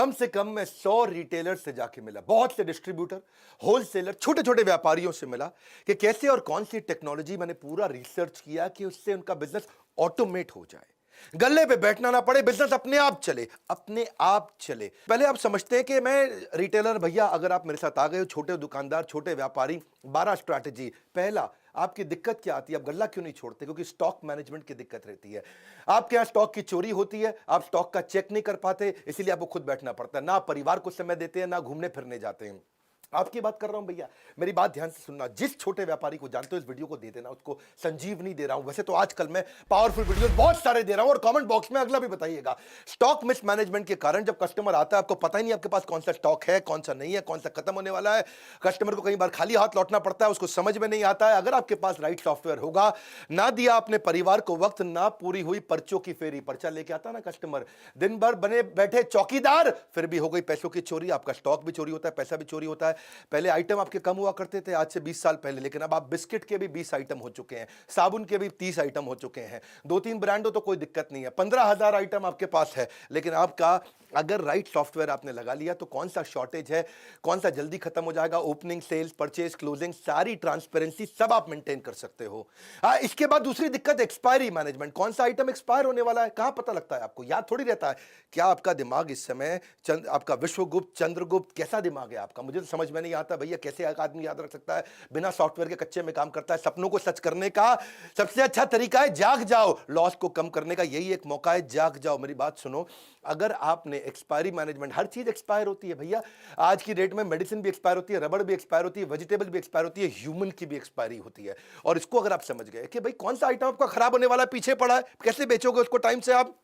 कम से कम मैं 100 रिटेलर से जाके मिला, बहुत से डिस्ट्रीब्यूटर, होलसेलर, छोटे छोटे व्यापारियों से मिला कि कैसे और कौन सी टेक्नोलॉजी, मैंने पूरा रिसर्च किया कि उससे उनका बिजनेस ऑटोमेट हो जाए, गल्ले पे बैठना ना पड़े, बिजनेस अपने आप चले, अपने आप चले। पहले आप समझते हैं कि मैं रिटेलर भैया, अगर आप मेरे साथ आ गए हो, छोटे दुकानदार, छोटे व्यापारी, 12 स्ट्रैटेजी। पहला, आपकी दिक्कत क्या आती है, आप गल्ला क्यों नहीं छोड़ते? क्योंकि स्टॉक मैनेजमेंट की दिक्कत रहती है। आपके यहां स्टॉक की चोरी होती है, आप स्टॉक का चेक नहीं कर पाते, इसीलिए आपको खुद बैठना पड़ता है। ना परिवार को समय देते हैं, ना घूमने फिरने जाते हैं। आपकी बात कर रहा हूं भैया, मेरी बात ध्यान से सुनना। जिस छोटे व्यापारी को जानते हो इस वीडियो को दे देना, उसको संजीवनी दे रहा हूं। वैसे तो आजकल मैं पावरफुल वीडियो बहुत सारे दे रहा हूं, और कमेंट बॉक्स में अगला भी बताइएगा। स्टॉक मिसमैनेजमेंट के कारण जब कस्टमर आता है, आपको पता ही नहीं आपके पास कौन सा स्टॉक है, कौन सा नहीं है, कौन सा खत्म होने वाला है। कस्टमर को कई बार खाली हाथ लौटना पड़ता है, उसको समझ में नहीं आता है। अगर आपके पास राइट सॉफ्टवेयर होगा, ना दिया अपने परिवार को वक्त, ना पूरी हुई पर्चों की फेरी, पर्चा लेके आता ना कस्टमर, दिन भर बने बैठे चौकीदार, फिर भी हो गई पैसों की चोरी, आपका स्टॉक भी चोरी होता है, पैसा भी चोरी होता है। पहले आइटम आपके कम हुआ करते थे आज से 20 साल पहले, लेकिन अब आप बिस्किट के भी 20 आइटम हो चुके हैं, साबुन के भी 30 आइटम हो चुके हैं। 2-3 ब्रांड हो तो कोई दिक्कत नहीं है, 15,000 आइटम आपके पास है। लेकिन आपका अगर राइट सॉफ्टवेयर आपने लगा लिया तो कौन सा शॉर्टेज है, कौन सा जल्दी खत्म हो जाएगा, ओपनिंग, सेल्स, परचेज, क्लोजिंग, सारी ट्रांसपेरेंसी सब आप मेंटेन कर सकते हो। इसके बाद दूसरी दिक्कत एक्सपायरी मैनेजमेंट। कौन सा आइटम एक्सपायर होने वाला है, कहां पता लगता है आपको? याद थोड़ी रहता है। क्या आपका दिमाग इस समय आपका विश्वगुप्त, चंद्रगुप्त, कैसा दिमाग है आपका? मुझे तो समझ में नहीं आता भैया, कैसे एक आदमी याद रख सकता है बिना सॉफ्टवेयर के, कच्चे में काम करता है। सपनों को सच करने का सबसे अच्छा तरीका है जाग जाओ, लॉस को कम करने का यही एक मौका है, जाग जाओ। मेरी बात सुनो, अगर आपने एक्सपायरी मैनेजमेंट, हर चीज एक्सपायर होती है भैया, आज की डेट में मेडिसिन भी एक्सपायर होती है, रबड़ भी एक्सपायर होती है, वेजिटेबल भी एक्सपायर होती है, ह्यूमन की भी एक्सपायरी होती है। और इसको अगर आप समझ गए कि भाई कौन सा आइटम आपका खराब होने वाला है, पीछे पड़ा है, कैसे बेचोगे उसको टाइम से? आप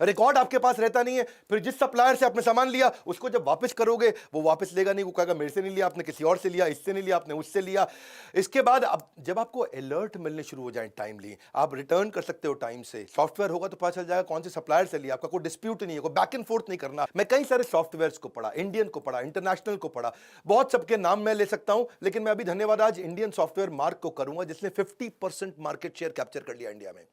रिकॉर्ड आपके पास रहता नहीं है, फिर जिस सप्लायर से आपने सामान लिया उसको जब वापस करोगे, वो वापस लेगा नहीं, वो कहेगा मेरे से नहीं लिया आपने, किसी और से लिया, इससे नहीं लिया आपने, उससे लिया। इसके बाद अब जब आपको अलर्ट मिलने शुरू हो जाए टाइमली, आप रिटर्न कर सकते हो टाइम से। सॉफ्टवेयर होगा तो पता चल जाएगा कौन से सप्लायर से लिया, आपका कोई डिस्प्यूट नहीं है, कोई बैक एंड फोर्थ नहीं करना। मैं कई सारे सॉफ्टवेयर को पढ़ा, इंडियन को पढ़ा, इंटरनेशनल को पढ़ा, बहुत सबके नाम मैं ले सकता हूं, लेकिन मैं अभी धन्यवाद आज इंडियन सॉफ्टवेयर मार्क को करूंगा, जिसने 50% मार्केट शेयर कैप्चर कर लिया इंडिया में।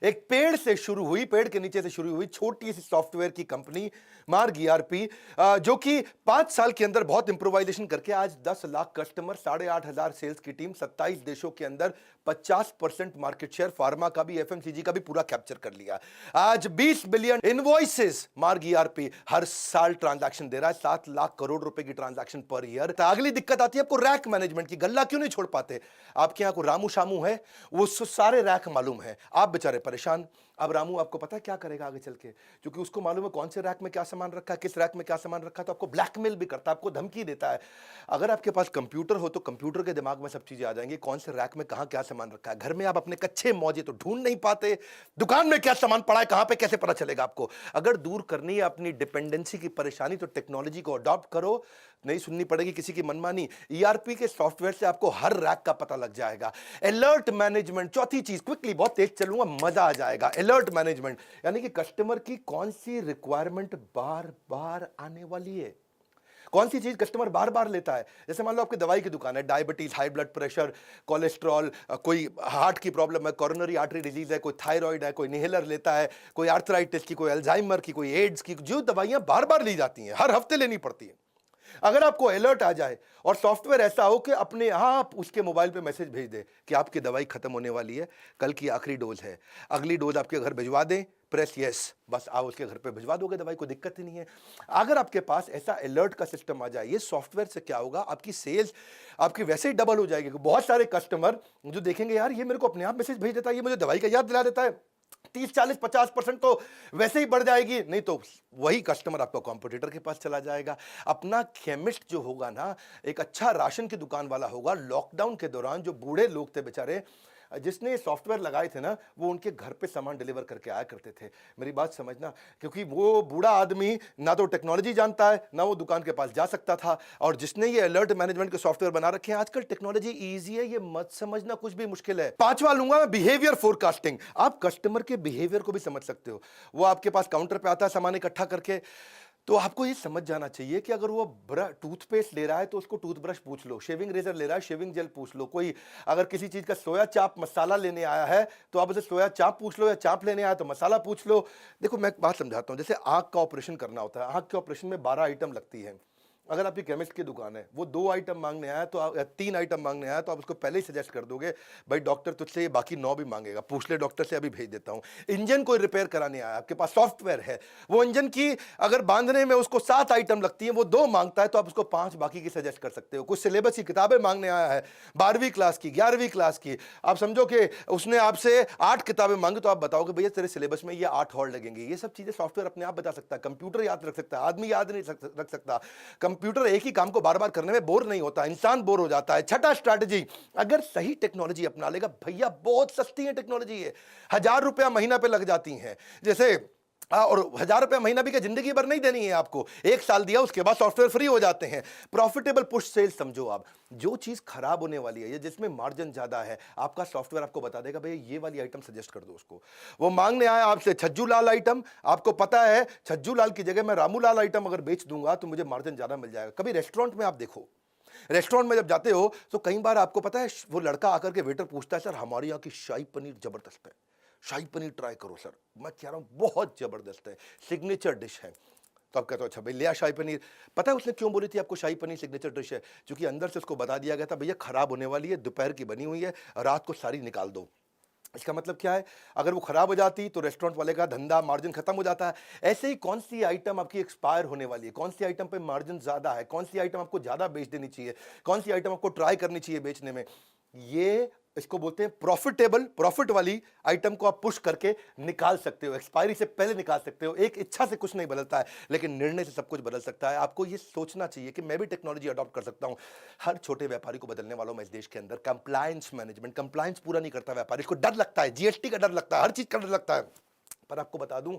एक पेड़ से शुरू हुई, पेड़ के नीचे से शुरू हुई छोटी सी सॉफ्टवेयर की कंपनी मार्ग ईआरपी, जो कि 5 साल के अंदर बहुत इंप्रोवाइजेशन करके आज 10 लाख कस्टमर, 8,500 सेल्स की टीम, 27 देशों के अंदर 50% मार्केट शेयर, फार्मा का भी, एफएमसीजी का भी पूरा कैप्चर कर लिया। आज 20 बिलियन इनवॉइसेस मार्ग ईआरपी हर साल ट्रांजैक्शन दे रहा है, 7 लाख करोड़ रुपए की ट्रांजैक्शन पर ईयर। तो अगली दिक्कत आती है आपको रैक मैनेजमेंट की। गल्ला क्यों नहीं छोड़ पाते? आपके यहां को रामू शामू है, वो सारे रैक मालूम है, आप बेचारे परेशान। अब रामू आपको पता है क्या करेगा आगे चल के? क्योंकि उसको मालूम है कौन से रैक में क्या सामान रखा है, किस रैक में क्या सामान रखा है, तो आपको ब्लैकमेल भी करता है, आपको धमकी देता है। अगर आपके पास कंप्यूटर हो तो कंप्यूटर के दिमाग में सब चीजें आ जाएंगी, कौन से रैक में कहां क्या सामान रखा है। घर में आप अपने कच्चे मौजे तो ढूंढ नहीं पाते, दुकान में क्या सामान पड़ा है, कहां पे कैसे पता चलेगा आपको? अगर दूर करनी है अपनी डिपेंडेंसी की परेशानी, तो टेक्नोलॉजी को अडॉप्ट करो, नहीं सुननी पड़ेगी किसी की मनमानी। ईआरपी के सॉफ्टवेयर से आपको हर रैक का पता लग जाएगा। अलर्ट मैनेजमेंट, चौथी चीज, क्विकली, बहुत तेज चलूंगा, मजा आ जाएगा। अलर्ट मैनेजमेंट यानी कि कस्टमर की कौन सी रिक्वायरमेंट बार बार आने वाली है, कौन सी चीज कस्टमर बार बार लेता है। जैसे मान लो आपकी दवाई की दुकान है, diabetes, high blood pressure, cholesterol, कोई हार्ट की प्रॉब्लम है, कोरोनरी आर्टरी डिजीज है, कोई थायराइड है, कोई इनहेलर लेता है, कोई आर्थराइटिस की, कोई अल्जाइमर की, कोई एड्स की, जो दवाइयां बार बार ली जाती हैं, हर हफ्ते लेनी पड़ती है। अगर आपको अलर्ट आ जाए और सॉफ्टवेयर ऐसा हो कि अपने आप उसके मोबाइल पे मैसेज भेज दे कि आपकी दवाई खत्म होने वाली है, कल की आखिरी डोज है, अगली डोज आपके घर भिजवा दें, प्रेस यस, बस आप उसके घर पे भिजवा दोगे दवाई, को दिक्कत ही नहीं है। अगर आपके पास ऐसा अलर्ट का सिस्टम आ जाए, ये सॉफ्टवेयर से क्या होगा, आपकी सेल्स आपकी वैसे ही डबल हो जाएगी। बहुत सारे कस्टमर जो देखेंगे यार ये मेरे को अपने आप मैसेज भेज देता है, ये मुझे दवाई का याद दिला देता है, 30-40-50% तो वैसे ही बढ़ जाएगी। नहीं तो वही कस्टमर आपका कॉम्पिटिटर के पास चला जाएगा। अपना केमिस्ट जो होगा ना, एक अच्छा राशन की दुकान वाला होगा, लॉकडाउन के दौरान जो बूढ़े लोग थे बेचारे, जिसने ये सॉफ्टवेयर लगाए थे ना, वो उनके घर पे सामान डिलीवर करके आया करते थे। मेरी बात समझना, क्योंकि वो बूढ़ा आदमी ना तो टेक्नोलॉजी जानता है, ना वो दुकान के पास जा सकता था। और जिसने ये अलर्ट मैनेजमेंट के सॉफ्टवेयर बना रखे हैं, आजकल टेक्नोलॉजी इजी है, ये मत समझना कुछ भी मुश्किल है। पांचवा लूंगा मैं, बिहेवियर फोरकास्टिंग। आप कस्टमर के बिहेवियर को भी समझ सकते हो। वो आपके पास काउंटर पे आता है सामान इकट्ठा करके, तो आपको ये समझ जाना चाहिए कि अगर वो टूथपेस्ट ले रहा है तो उसको टूथब्रश पूछ लो, शेविंग रेजर ले रहा है शेविंग जेल पूछ लो, कोई अगर किसी चीज का सोया चाप मसाला लेने आया है तो आप उसे सोया चाप पूछ लो, या चाप लेने आया तो मसाला पूछ लो। देखो मैं एक बात समझाता हूँ, जैसे आंख का ऑपरेशन करना होता है, आंख के ऑपरेशन में 12 आइटम लगती है। अगर आपकी केमिस्ट की दुकान है, वो 2 आइटम मांगने आया तो या 3 आइटम मांगने आया तो आप उसको पहले ही सजेस्ट कर दोगे भाई डॉक्टर तुझसे ये बाकी 9 भी मांगेगा, पूछ ले डॉक्टर से, अभी भेज देता हूं। इंजन कोई रिपेयर कराने आया, आपके पास सॉफ्टवेयर है, वो इंजन की अगर बांधने में उसको 7 आइटम लगती है, वो 2 मांगता है तो आप उसको 5 बाकी की सजेस्ट कर सकते हो। कुछ सिलेबस की किताबें मांगने आया है, 12वीं क्लास की, 11वीं क्लास की, आप समझो कि उसने आपसे 8 किताबें मांगी तो आप बताओगे भैया तेरे सिलेबस में ये 8 और लगेंगे। ये सब चीजें सॉफ्टवेयर अपने आप बता सकता है, कंप्यूटर याद रख सकता है, आदमी याद नहीं रख सकता। कंप्यूटर एक ही काम को बार बार करने में बोर नहीं होता, इंसान बोर हो जाता है। छठा स्ट्रैटेजी, अगर सही टेक्नोलॉजी अपना लेगा, भैया बहुत सस्ती है टेक्नोलॉजी है, 1000 रुपया महीना पे लग जाती हैं। जैसे और 1000 रुपया महीना भी क्या जिंदगी भर नहीं देनी है आपको, 1 साल दिया उसके बाद सॉफ्टवेयर फ्री हो जाते हैं। प्रॉफिटेबल पुश सेल्स समझो आप, जो चीज खराब होने वाली है या जिसमें मार्जिन ज्यादा है, आपका सॉफ्टवेयर आपको बता देगा भैया ये वाली आइटम सजेस्ट कर दो उसको। वो मांगने आया आपसे छज्जू लाल आइटम, आपको पता है छज्जू लाल की जगह मैं रामू लाल आइटम अगर बेच दूंगा तो मुझे मार्जिन ज्यादा मिल जाएगा। कभी रेस्टोरेंट में आप देखो, रेस्टोरेंट में जब जाते हो तो कई बार आपको पता है वो लड़का आकर के वेटर पूछता है सर हमारे यहाँ की शाही पनीर जबरदस्त है, शाही पनीर ट्राई करो सर। मैं कह रहा हूँ बहुत जबरदस्त है, सिग्नेचर डिश है। तो आप कहते हो अच्छा भाई लिया शाही पनीर। पता है उसने क्यों बोली थी आपको शाही पनीर सिग्नेचर डिश है? क्योंकि अंदर से उसको बता दिया गया था भैया खराब होने वाली है, दोपहर की बनी हुई है, रात को सारी निकाल दो। इसका मतलब क्या है, अगर वो खराब हो जाती तो रेस्टोरेंट वाले का धंधा मार्जिन खत्म हो जाता है। ऐसे ही कौन सी आइटम आपकी एक्सपायर होने वाली है, कौन सी आइटम पे मार्जिन ज्यादा है, कौन सी आइटम आपको ज्यादा बेच देनी चाहिए, कौन सी आइटम आपको ट्राई करनी चाहिए बेचने में, ये इसको बोलते हैं प्रॉफिटेबल। प्रॉफिट वाली आइटम को आप पुश करके निकाल सकते हो, एक्सपायरी से पहले निकाल सकते हो। एक इच्छा से कुछ नहीं बदलता है, लेकिन निर्णय से सब कुछ बदल सकता है। आपको ये सोचना चाहिए कि मैं भी टेक्नोलॉजी अडॉप्ट कर सकता हूं। हर छोटे व्यापारी को बदलने वाला हूं मैं इस देश के अंदर। कंप्लायंस मैनेजमेंट, कंप्लायंस पूरा नहीं करता व्यापारी, इसको डर लगता है, जीएसटी का डर लगता है, हर चीज का डर लगता है। पर आपको बता दूं,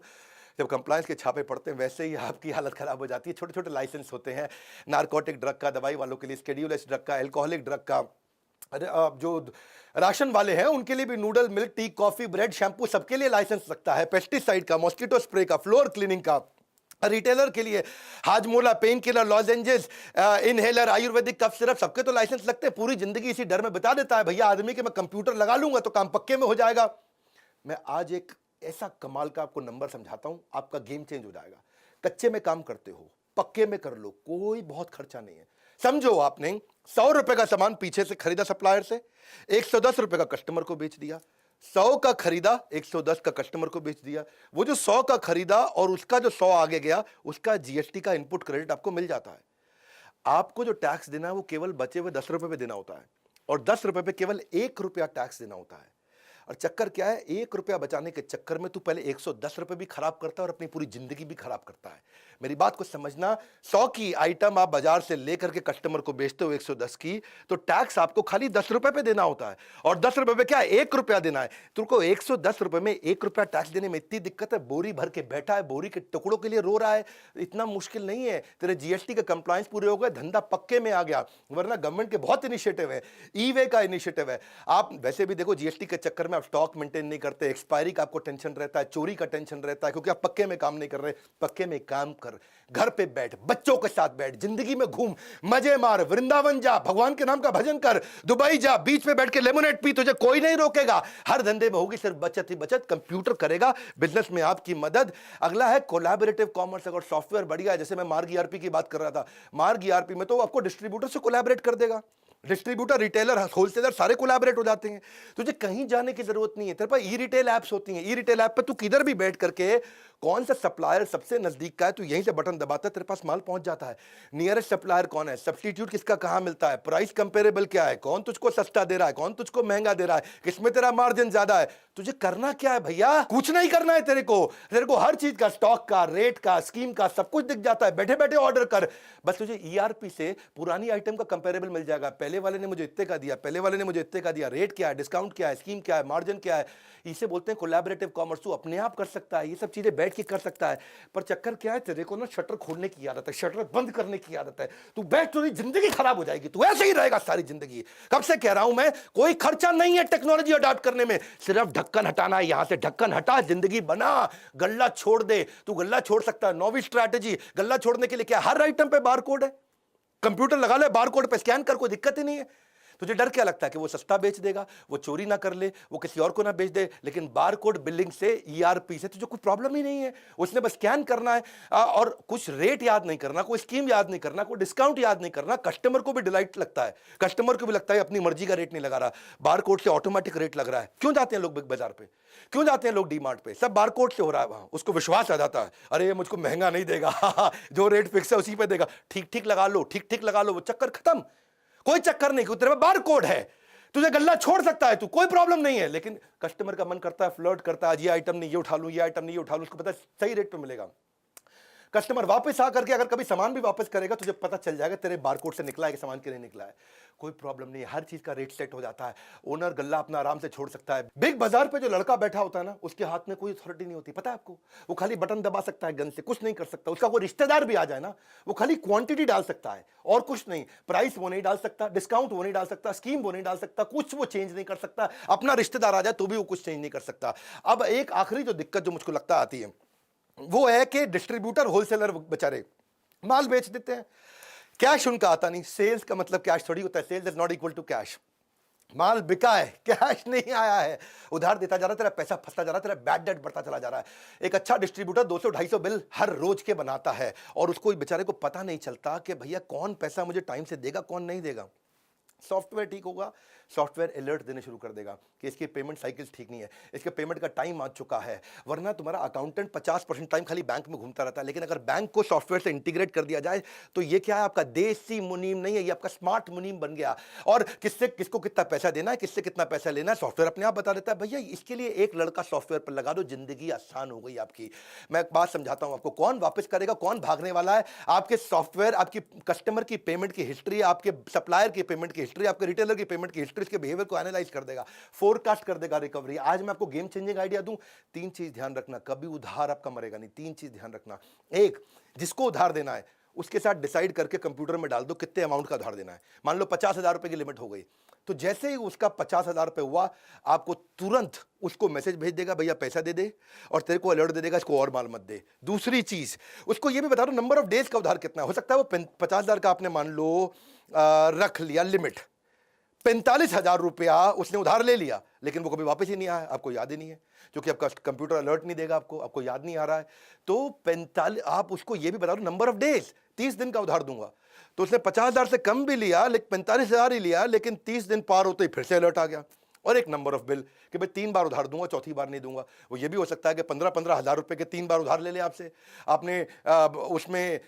जब कंप्लायंस के छापे पड़ते हैं वैसे ही आपकी हालत खराब हो जाती है। छोटे छोटे लाइसेंस होते हैं, नारकोटिक ड्रग का, दवाई वालों के लिए स्केड्यूल एस ड्रग का, एल्कोहलिक ड्रग का, अरे जो राशन वाले हैं उनके लिए भी noodle, milk, tea, coffee, bread, shampoo सबके लिए लाइसेंस लगता है। पेस्टिसाइड का, मॉस्किटो स्प्रे का, फ्लोर क्लीनिंग का। रिटेलर के लिए Hajmola, pain killer, lozenges, inhaler, ayurvedic cough syrup, सबके तो लाइसेंस लगते हैं। पूरी जिंदगी इसी डर में बिता देता है भैया आदमी कि मैं कंप्यूटर लगा लूंगा तो काम पक्के में हो जाएगा। मैं आज एक ऐसा कमाल का आपको नंबर समझाता हूं, आपका गेम चेंज हो जाएगा। कच्चे में काम करते हो, पक्के में कर लो, कोई बहुत खर्चा नहीं है। समझो आपने 100 रुपए का सामान पीछे से खरीदा सप्लायर से, 110 रुपए का कस्टमर को बेच दिया। 100 का खरीदा, 110 का कस्टमर को बेच दिया। वो जो 100 का खरीदा और उसका जो 100 आगे गया, उसका जीएसटी का इनपुट क्रेडिट आपको मिल जाता है। आपको जो टैक्स देना है वो केवल बचे हुए 10 रुपए पे देना होता है, और 10 रुपए पे केवल 1 रुपया टैक्स देना होता है। और चक्कर क्या है, 1 रुपया बचाने के चक्कर में तू पहले 110 रुपए भी खराब करता है और अपनी पूरी जिंदगी भी खराब करता है। मेरी बात को समझना, 100 की आइटम आप बाजार से लेकर के कस्टमर को बेचते हो 110 की, तो टैक्स आपको खाली 10 रुपए पे देना होता है। और 10 रुपए पे क्या है, 1 रुपया देना है। तुमको 110 रुपए में 1 रुपया टैक्स देने में इतनी दिक्कत है, बोरी भर के बैठा है, बोरी के टुकड़ों के लिए रो रहा है। इतना मुश्किल नहीं है, तेरे जीएसटी के कंप्लायंस पूरे हो गए, धंधा पक्के में आ गया। वरना गवर्नमेंट के बहुत इनिशिएटिव है, ई वे का इनिशिएटिव है। आप वैसे भी देखो जीएसटी के चक्कर में आप स्टॉक मेंटेन नहीं करते, एक्सपायरी का आपको टेंशन रहता है, चोरी का टेंशन रहता है, क्योंकि आप पक्के में काम नहीं कर रहे। पक्के में काम कर, घर पे बैठ, बच्चों के साथ बैठ, जिंदगी में घूम, मजे मार, वृंदावन जा, भगवान के नाम का भजन कर, दुबई जा, बीच पे बैठ के लेमोनेड पी, तुझे कोई नहीं रोकेगा। हर धंधे में होगी सिर्फ बचत ही बचत, कंप्यूटर करेगा बिजनेस में आपकी मदद। अगला है कोलैबोरेटिव कॉमर्स। अगर सॉफ्टवेयर बढ़िया है, जैसे मैं मार्ग ईआरपी की बात कर रहा था, मार्ग ईआरपी में तो आपको डिस्ट्रीब्यूटर से कोलैबोरेट कर देगा। डिस्ट्रीब्यूटर, रिटेलर, होलसेलर सारे कोलैबोरेट हो जाते हैं। तुझे कहीं जाने की जरूरत नहीं है, तेरे पास ई रिटेल ऐप्स होती हैं। ई रिटेल ऐप पे तू किधर भी बैठ करके कौन सा सप्लायर सबसे नजदीक का है, तू यहीं से बटन दबाता है, तेरे पास माल पहुंच जाता है। नियरेस्ट सप्लायर कौन है, सब्स्टिट्यूट किसका कहां मिलता है, प्राइस कंपेरेबल क्या है, कौन तुझको सस्ता दे रहा है, कौन तुझको महंगा दे रहा है, किसमें तेरा मार्जिन ज्यादा है। तुझे करना क्या है भैया, कुछ नहीं करना है तेरे को हर चीज का, स्टॉक का, रेट का, स्कीम का सब कुछ दिख जाता है। बैठे बैठे ऑर्डर कर, बस तुझे ईआरपी से पुरानी आइटम का कंपेरेबल मिल जाएगा। पहले पहले वाले ने मुझे इतने का दिया, पहले वाले ने मुझे इतने का दिया, रेट क्या है, डिस्काउंट क्या है, स्कीम क्या है, मार्जिन क्या है, इसे बोलते हैं कोलैबोरेटिव कॉमर्स। तू अपने आप कर सकता है, ये सब चीजें बैठ के कर सकता है। पर चक्कर क्या है, तेरे को ना शटर खोलने की आदत है, शटर बंद करने की आदत है। तू बैठ, तो जिंदगी खराब हो जाएगी, तू ऐसे ही रहेगा सारी जिंदगी। कब से कह रहा हूं मैं, कोई खर्चा नहीं है टेक्नोलॉजी अडॉप्ट करने में, सिर्फ ढक्कन हटाना है। यहां से ढक्कन हटा, जिंदगी बना, गल्ला छोड़ दे। तू गल्ला छोड़ सकता है, नौवीं स्ट्रैटेजी। गल्ला छोड़ने के लिए क्या, हर आइटम पे बारकोड है, कंप्यूटर लगा ले, बारकोड पे स्कैन कर, कोई दिक्कत ही नहीं है। तुझे डर क्या लगता है कि वो सस्ता बेच देगा, वो चोरी ना कर ले, वो किसी और को ना बेच दे। लेकिन बारकोड बिलिंग से, ईआरपी से तुझे कोई प्रॉब्लम ही नहीं है। उसने बस स्कैन करना है और कुछ रेट याद नहीं करना, कोई स्कीम याद नहीं करना, कोई डिस्काउंट याद नहीं करना। कस्टमर को भी डिलाइट लगता है, कस्टमर को भी लगता है अपनी मर्जी का रेट नहीं लगा रहा, बारकोड से ऑटोमेटिक रेट लग रहा है। क्यों जाते हैं लोग बिग बाजार पे, क्यों जाते हैं लोग डीमार्ट पे, सब बारकोड से हो रहा है वहां। उसको विश्वास आ जाता है, अरे ये मुझको महंगा नहीं देगा जो रेट फिक्स है उसी पे देगा, ठीक ठीक लगा लो, ठीक ठीक लगा लो, वो चक्कर खत्म। कोई चक्कर नहीं, तेरे में बारकोड है, तुझे गल्ला छोड़ सकता है तू, कोई प्रॉब्लम नहीं है। लेकिन कस्टमर का मन करता है, फ्लर्ट करता है, ये आइटम नहीं ये उठा लूं, ये आइटम नहीं ये उठा लूं, उसको पता है सही रेट पे मिलेगा। कस्टमर वापस आकर के अगर कभी सामान भी वापस करेगा, तुझे पता चल जाएगा तेरे बारकोड से निकला है कि सामान के नहीं निकला है। कोई प्रॉब्लम नहीं है, हर चीज का रेट सेट हो जाता है, ओनर गल्ला अपना आराम से छोड़ सकता है। बिग बाजार पे जो लड़का बैठा होता है ना, उसके हाथ में कोई अथॉरिटी नहीं होती, पता है आपको। वो खाली बटन दबा सकता है गन से, कुछ नहीं कर सकता। उसका कोई रिश्तेदार भी आ जाए ना, वो खाली क्वांटिटी डाल सकता है और कुछ नहीं। प्राइस वो नहीं डाल सकता, डिस्काउंट वो नहीं डाल सकता, स्कीम वो नहीं डाल सकता, कुछ वो चेंज नहीं कर सकता। अपना रिश्तेदार आ जाए तो भी वो कुछ चेंज नहीं कर सकता। अब एक आखिरी जो दिक्कत जो मुझको लगता आती है वो है कि डिस्ट्रीब्यूटर होलसेलर बेचारे माल बेच देते हैं, कैश उनका आता नहीं। सेल्स का मतलब कैश थोड़ी होता है, sales is not equal to cash. माल बिका है, कैश नहीं आया है, उधार देता जा रहा है, तेरा पैसा फंसता जा रहा है, तेरा बैड डेट बढ़ता चला जा रहा है। एक अच्छा डिस्ट्रीब्यूटर 200-250 बिल हर रोज के बनाता है और उसको बेचारे को पता नहीं चलता कि भैया कौन पैसा मुझे टाइम से देगा, कौन नहीं देगा। सॉफ्टवेयर ठीक होगा, सॉफ्टवेयर अलर्ट देने शुरू कर देगा कि इसकी पेमेंट साइकिल ठीक नहीं है, इसके पेमेंट का टाइम आ चुका है। वरना तुम्हारा अकाउंटेंट 50% टाइम खाली बैंक में घूमता रहता है। लेकिन अगर बैंक को सॉफ्टवेयर से इंटीग्रेट कर दिया जाए तो ये क्या है, आपका देसी मुनीम नहीं है, ये आपका स्मार्ट मुनीम बन गया। और किससे किसको कितना पैसा देना है, किससे कितना पैसा लेना है, सॉफ्टवेयर अपने आप बता देता है। भैया इसके लिए एक लड़का सॉफ्टवेयर पर लगा दो, जिंदगी आसान हो गई आपकी। मैं एक बात समझाता हूं आपको, कौन वापस करेगा, कौन भागने वाला है। आपके सॉफ्टवेयर आपकी कस्टमर की पेमेंट की हिस्ट्री, आपके सप्लायर की पेमेंट की हिस्ट्री, आपके रिटेलर की पेमेंट की हिस्ट्री, इसके बिहेवियर को एनालाइज कर देगा, फोरकास्ट कर देगा रिकवरी। आज मैं आपको गेम चेंजिंग आइडिया दूं, 3 चीज ध्यान रखना, कभी उधार आपका मरेगा नहीं। 3 चीज ध्यान रखना। एक, जिसको उधार देना है उसके साथ डिसाइड करके कंप्यूटर में डाल दो कितने अमाउंट का उधार देना है। मान लो 50,000 रुपए की लिमिट हो गई, तो जैसे ही उसका 50,000 रुपए हुआ, आपको तुरंत उसको मैसेज भेज देगा, भैया पैसा दे दे, और तेरे को अलर्ट दे देगा इसको और माल मत दे। दूसरी चीज, उसको ये भी बता दो नंबर ऑफ डेज का उधार कितना है। हो सकता है वो 50,000 का आपने मान लो रख लिया लिमिट, 45,000 रुपया उसने उधार ले लिया, लेकिन वो कभी वापस ही नहीं आया, आपको याद ही नहीं है, क्योंकि आपका कंप्यूटर अलर्ट नहीं देगा, आपको याद नहीं आ रहा है। तो 45, आप उसको ये भी बता दो नंबर ऑफ डेज, 30 दिन का उधार दूंगा। तो उसने 50,000 से कम भी लिया, लेकिन 45,000 ही लिया, लेकिन 30 दिन पार होते ही फिर से अलर्ट आ गया। और एक नंबर ऑफ बिल कि भाई 3 बार उधार दूंगा, चौथी बार नहीं दूंगा। वो ये भी हो सकता है कि 15-15 हजार रुपए के 3 बार उधार ले ले आपसे, आपने उसमें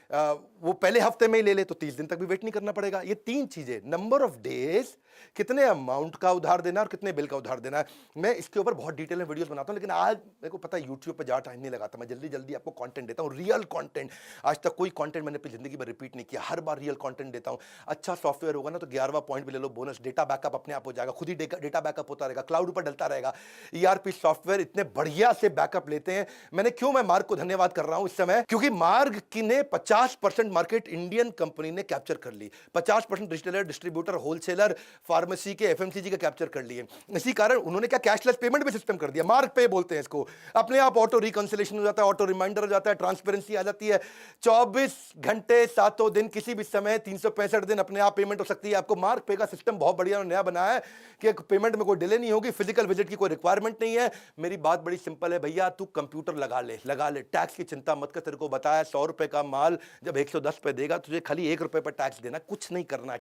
वो पहले हफ्ते में ही ले ले, तो 30 दिन तक भी वेट नहीं करना पड़ेगा। ये 3 चीजें, नंबर ऑफ डेज, कितने अमाउंट का उधार देना और कितने बिल का उधार देना है। मैं इसके ऊपर बहुत डिटेल में वीडियोस बनाता हूं, लेकिन आज मेरे को पता है यूट्यूब पे ज्यादा टाइम नहीं लगाता, मैं जल्दी जल्दी आपको कंटेंट देता हूं, रियल कंटेंट। आज तक कोई कंटेंट मैंने अपनी जिंदगी में रिपीट नहीं किया, हर बार रियल कंटेंट देता हूं। अच्छा सॉफ्टवेयर होगा ना तो 11वां पॉइंट भी ले लो, बोनस, डेटा बैकअप अपने आप हो जाएगा, खुद ही डेटा बैकअप होता रहेगा, क्लाउड पर डलता रहेगा। ईआरपी सॉफ्टवेयर इतने बढ़िया से बैकअप लेते हैं। मैं मार्ग को धन्यवाद कर रहा हूं इस समय, क्योंकि मार्ग की ने 50% मार्केट इंडियन कंपनी ने कैप्चर कर ली, 50% रिटेलर, डिस्ट्रीब्यूटर, होलसेलर, फार्मेसी के, एफएमसीजी के कैप्चर कर लिए। इसी कारण उन्होंने क्या कैशलेस पेमेंट भी सिस्टम कर दिया, मार्ग पे बोलते हैं इसको। अपने आप ऑटो रिकंसिलेशन हो जाता है, ऑटो रिमाइंडर हो जाता है, ट्रांसपेरेंसी आ जाती है। 24 घंटे 7 दिन किसी भी समय 365 दिन अपने आप पेमेंट हो सकती है। आपको मार्ग पे का सिस्टम बहुत बढ़िया और नया बनाया है कि पेमेंट में कोई डिले नहीं होगी, फिजिकल विजिट की कोई रिक्वायरमेंट नहीं है। मेरी बात बड़ी सिंपल है भैया, तू कंप्यूटर लगा ले, टैक्स की चिंता मत कर। तेरे को बताया 100 रुपए का माल जब 110 पे देगा, तुझे खाली 1 रुपए पर टैक्स देना, कुछ नहीं करना है।